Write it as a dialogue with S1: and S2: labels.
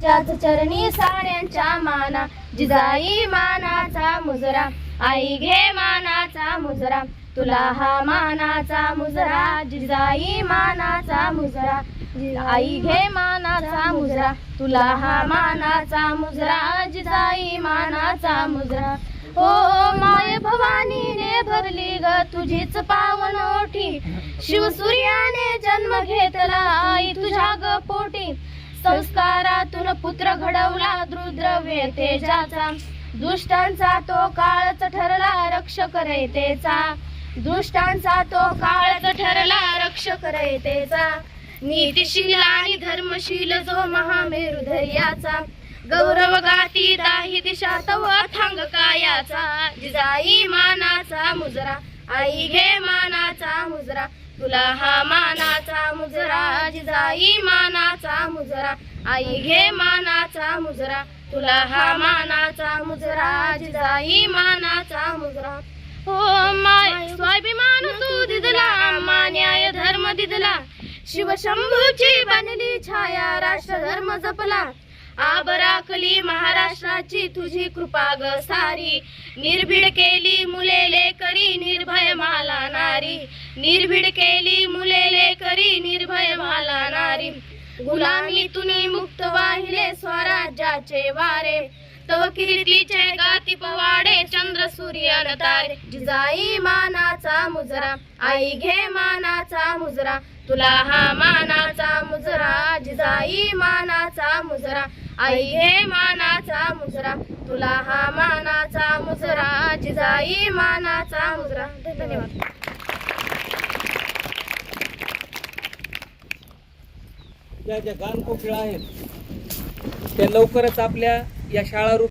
S1: त्याच चरणी साऱ्यांच्या माना, जिजाई मानाचा मुजरा, आई घे मानाचा मुजरा, तुला हा मानाचा मुजरा, जिजाई मानाचा मुजरा, आई घे मानाचा मुजरा, तुला हा मानाचा मुजरा, जिजाई मानाचा मुजरा. हो माय भवानीने भरली ग तुझीच पावन ओठी, शिवसूर्याने जन्म घेतला आई तुझ्या ग पोटी, संस्कारातून पुत्र घडवला रुद्रव्य तेजाचा, दुष्टांचा तो काळच ठरला रक्षक रयतेचा, दुष्टांचा तो काळच ठरला रक्षक रयतेचा, नीतिशील आणि धर्मशील जो महामेरू धैर्याचा, गौरव गाती दाही दिशा तव अथांग कायाचा, जिजाई मानाचा मुजरा, आई घे मानाचा मुजरा, तुला हा मानाचा मुजरा, जिजाई मानाचा मुजरा, आई घे मानाचा मुजरा, तुला हा मानाचा मुजरा, जिजाई मानाचा मुजरा. हो माय स्वाभिमान तू दिदला, मान्याय धर्म दिदला, शिवशंभूची बनली छाया राष्ट्र धर्म जपला, आबराखली महाराष्ट्राची तुझी कृपा ग सारी, निर्भीड केली मुले लेकरी निर्भय माला नारी, निर्भीड केली मुले लेकरी निर्भय माला नारी, गुलामीतून मुक्त वाहिले स्वराज्याचे वारे, तव कीर्तीचे गाती पवाडे चंद्र सूर्य न तारे, जिजाई मानाचा मुजरा, आई घे मानाचा मुजरा, तुला हा मानाचा मुजरा, जिजाई मानाचा मुजरा, आई घे मानाचा मुजरा, तुला हा मानाचा मुजरा, जिजाई मानाचा मुजरा. धन्यवाद.
S2: ज्या ज्या गानकोकिळा आहेत त्या लवकरच आपल्या या शाळा